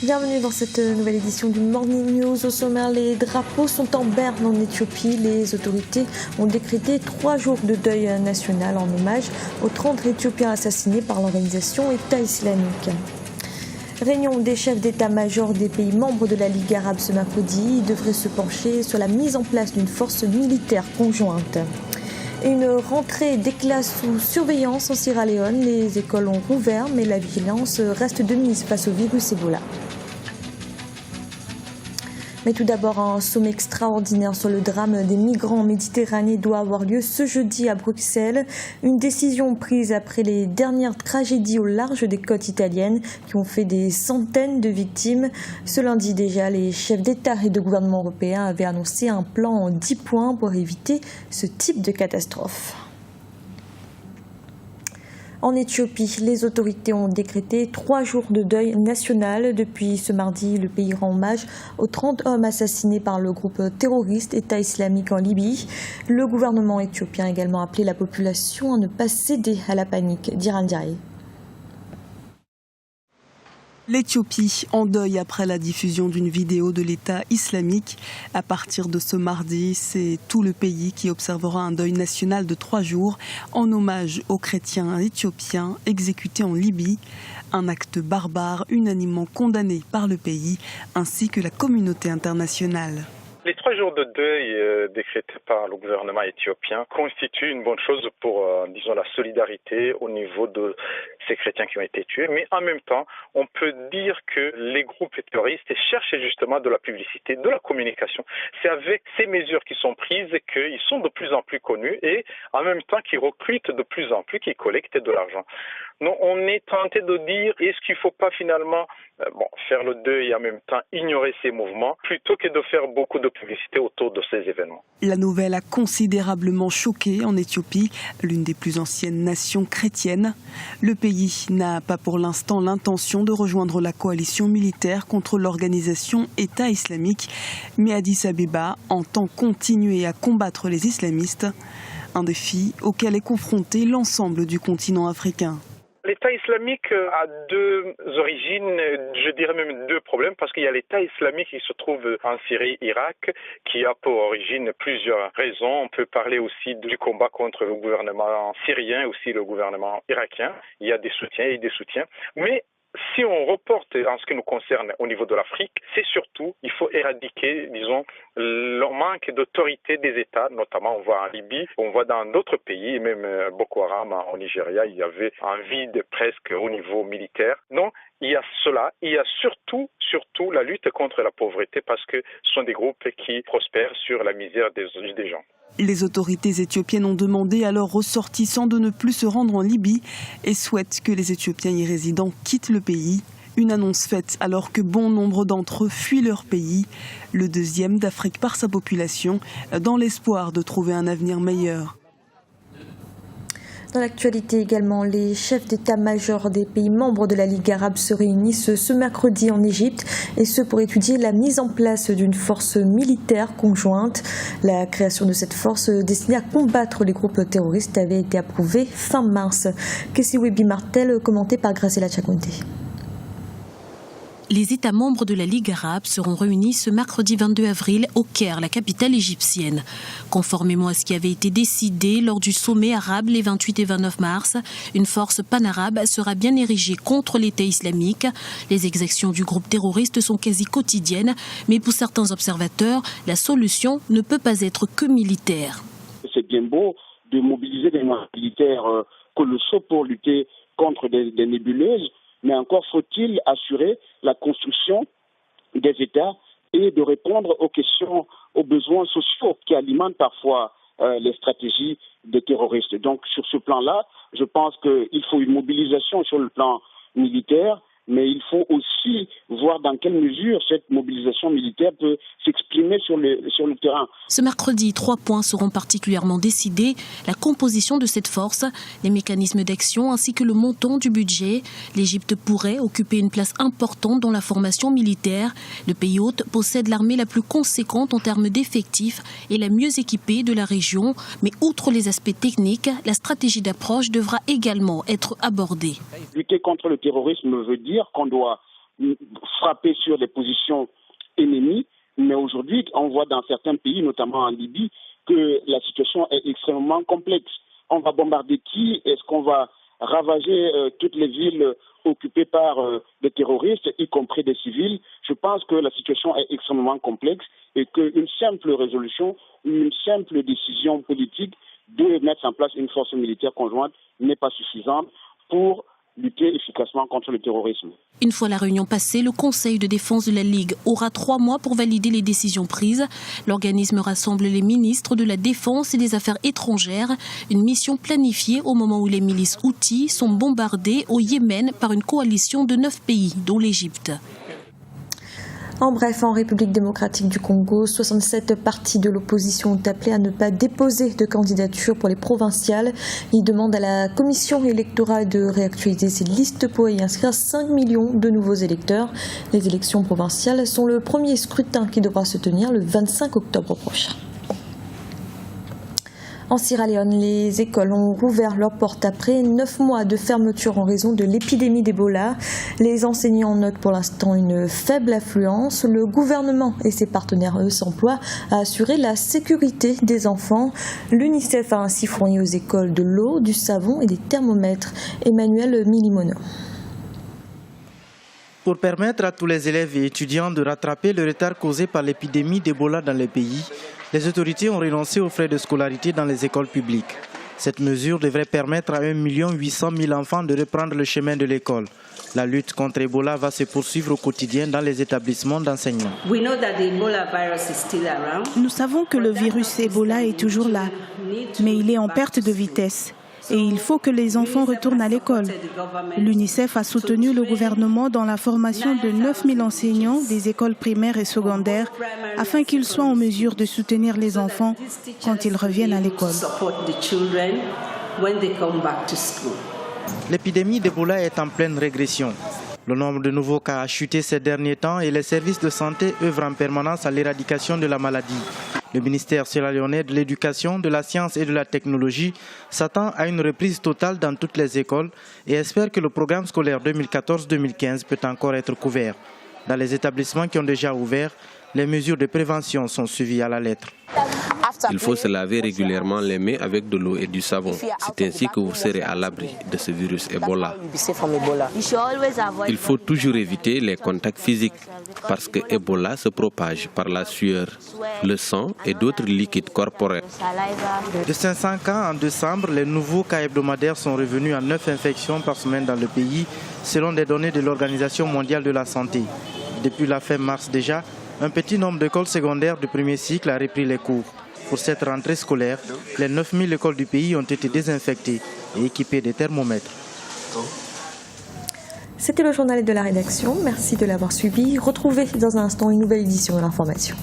Bienvenue dans cette nouvelle édition du Morning News. Au sommaire, les drapeaux sont en berne en Éthiopie. Les autorités ont décrété 3 jours de deuil national en hommage aux 30 Éthiopiens assassinés par l'organisation État islamique. Réunion des chefs d'état-major des pays membres de la Ligue arabe ce mercredi. Ils devraient se pencher sur la mise en place d'une force militaire conjointe. Une rentrée des classes sous surveillance en Sierra Leone. Les écoles ont rouvert, mais la vigilance reste de mise face au virus Ebola. Mais tout d'abord, un sommet extraordinaire sur le drame des migrants en Méditerranée doit avoir lieu ce jeudi à Bruxelles. Une décision prise après les dernières tragédies au large des côtes italiennes qui ont fait des centaines de victimes. Ce lundi déjà, les chefs d'État et de gouvernement européens avaient annoncé un plan en 10 points pour éviter ce type de catastrophe. En Éthiopie, les autorités ont décrété 3 jours de deuil national. Depuis ce mardi, le pays rend hommage aux 30 hommes assassinés par le groupe terroriste État islamique en Libye. Le gouvernement éthiopien a également appelé la population à ne pas céder à la panique. Diran Diaye. L'Éthiopie en deuil après la diffusion d'une vidéo de l'État islamique. À partir de ce mardi, c'est tout le pays qui observera un deuil national de 3 jours en hommage aux chrétiens éthiopiens exécutés en Libye. Un acte barbare unanimement condamné par le pays ainsi que la communauté internationale. Les 3 jours de deuil décrétés par le gouvernement éthiopien constituent une bonne chose pour, disons, la solidarité au niveau de ces chrétiens qui ont été tués. Mais en même temps, on peut dire que les groupes terroristes cherchent justement de la publicité, de la communication. C'est avec ces mesures qui sont prises qu'ils sont de plus en plus connus et en même temps qu'ils recrutent de plus en plus, qu'ils collectent de l'argent. Donc on est tenté de dire, est-ce qu'il ne faut pas finalement faire le deuil et en même temps ignorer ces mouvements plutôt que de faire beaucoup de publicité autour de ces événements. La nouvelle a considérablement choqué en Éthiopie, l'une des plus anciennes nations chrétiennes. Le pays n'a pas pour l'instant l'intention de rejoindre la coalition militaire contre l'organisation État islamique, mais Addis Abeba entend continuer à combattre les islamistes, un défi auquel est confronté l'ensemble du continent africain. L'État islamique a 2 origines, je dirais même 2 problèmes, parce qu'il y a l'État islamique qui se trouve en Syrie, Irak, qui a pour origine plusieurs raisons. On peut parler aussi du combat contre le gouvernement syrien, aussi le gouvernement irakien. Il y a des soutiens et des soutiens. Mais si on reporte en ce qui nous concerne au niveau de l'Afrique, c'est surtout, il faut éradiquer, disons, le manque d'autorité des États, notamment on voit en Libye, on voit dans d'autres pays, même Boko Haram au Nigeria, il y avait un vide presque au niveau militaire. Non, il y a cela, il y a surtout la lutte contre la pauvreté parce que ce sont des groupes qui prospèrent sur la misère des gens. Les autorités éthiopiennes ont demandé à leurs ressortissants de ne plus se rendre en Libye et souhaitent que les Éthiopiens y résidant quittent le pays. Une annonce faite alors que bon nombre d'entre eux fuient leur pays, le 2e d'Afrique par sa population, dans l'espoir de trouver un avenir meilleur. Dans l'actualité également, les chefs d'état-major des pays membres de la Ligue arabe se réunissent ce mercredi en Égypte, et ce pour étudier la mise en place d'une force militaire conjointe. La création de cette force destinée à combattre les groupes terroristes avait été approuvée fin mars. Kessiwebi Martel, commenté par Graciela Chakonte. Les États membres de la Ligue arabe seront réunis ce mercredi 22 avril au Caire, la capitale égyptienne. Conformément à ce qui avait été décidé lors du sommet arabe les 28 et 29 mars, une force panarabe sera bien érigée contre l'État islamique. Les exactions du groupe terroriste sont quasi quotidiennes, mais pour certains observateurs, la solution ne peut pas être que militaire. C'est bien beau de mobiliser des militaires colossaux pour lutter contre des nébuleuses, mais encore faut-il assurer la construction des États et de répondre aux questions, aux besoins sociaux qui alimentent parfois les stratégies des terroristes. Donc sur ce plan-là, je pense qu'il faut une mobilisation sur le plan militaire, mais il faut aussi voir dans quelle mesure cette mobilisation militaire peut s'exprimer sur le terrain. Ce mercredi, 3 points seront particulièrement décidés. La composition de cette force, les mécanismes d'action ainsi que le montant du budget. L'Égypte pourrait occuper une place importante dans la formation militaire. Le pays hôte possède l'armée la plus conséquente en termes d'effectifs et la mieux équipée de la région. Mais outre les aspects techniques, la stratégie d'approche devra également être abordée. Lutter contre le terrorisme veut dire qu'on doit frapper sur des positions ennemies. Mais aujourd'hui, on voit dans certains pays, notamment en Libye, que la situation est extrêmement complexe. On va bombarder qui? Est-ce qu'on va ravager toutes les villes occupées par des terroristes, y compris des civils? Je pense que la situation est extrêmement complexe et qu'une simple résolution, une simple décision politique de mettre en place une force militaire conjointe n'est pas suffisante pour lutter efficacement contre le terrorisme. Une fois la réunion passée, le Conseil de défense de la Ligue aura 3 mois pour valider les décisions prises. L'organisme rassemble les ministres de la Défense et des Affaires étrangères. Une mission planifiée au moment où les milices Houthis sont bombardées au Yémen par une coalition de 9 pays, dont l'Égypte. En bref, en République démocratique du Congo, 67 partis de l'opposition ont appelé à ne pas déposer de candidature pour les provinciales. Ils demandent à la commission électorale de réactualiser ses listes pour y inscrire 5 millions de nouveaux électeurs. Les élections provinciales sont le premier scrutin qui devra se tenir le 25 octobre prochain. En Sierra Leone, les écoles ont rouvert leurs portes après 9 mois de fermeture en raison de l'épidémie d'Ebola. Les enseignants notent pour l'instant une faible affluence. Le gouvernement et ses partenaires, eux, s'emploient à assurer la sécurité des enfants. L'UNICEF a ainsi fourni aux écoles de l'eau, du savon et des thermomètres. Emmanuel Milimono. Pour permettre à tous les élèves et étudiants de rattraper le retard causé par l'épidémie d'Ebola dans le pays, les autorités ont renoncé aux frais de scolarité dans les écoles publiques. Cette mesure devrait permettre à 1 800 000 enfants de reprendre le chemin de l'école. La lutte contre Ebola va se poursuivre au quotidien dans les établissements d'enseignement. Nous savons que le virus Ebola est toujours là, mais il est en perte de vitesse. Et il faut que les enfants retournent à l'école. L'UNICEF a soutenu le gouvernement dans la formation de 9 000 enseignants des écoles primaires et secondaires afin qu'ils soient en mesure de soutenir les enfants quand ils reviennent à l'école. L'épidémie d'Ebola est en pleine régression. Le nombre de nouveaux cas a chuté ces derniers temps et les services de santé œuvrent en permanence à l'éradication de la maladie. Le ministère sierra-léonais de l'Éducation, de la Science et de la Technologie s'attend à une reprise totale dans toutes les écoles et espère que le programme scolaire 2014-2015 peut encore être couvert. Dans les établissements qui ont déjà ouvert, les mesures de prévention sont suivies à la lettre. Il faut se laver régulièrement les mains avec de l'eau et du savon. C'est ainsi que vous serez à l'abri de ce virus Ebola. Il faut toujours éviter les contacts physiques parce que Ebola se propage par la sueur, le sang et d'autres liquides corporels. De 500 cas en décembre, les nouveaux cas hebdomadaires sont revenus à 9 infections par semaine dans le pays, selon des données de l'Organisation mondiale de la santé. Depuis la fin mars déjà, un petit nombre d'écoles secondaires de premier cycle a repris les cours. Pour cette rentrée scolaire, les 9 000 écoles du pays ont été désinfectées et équipées de thermomètres. C'était le journal de la rédaction. Merci de l'avoir suivi. Retrouvez dans un instant une nouvelle édition de l'information.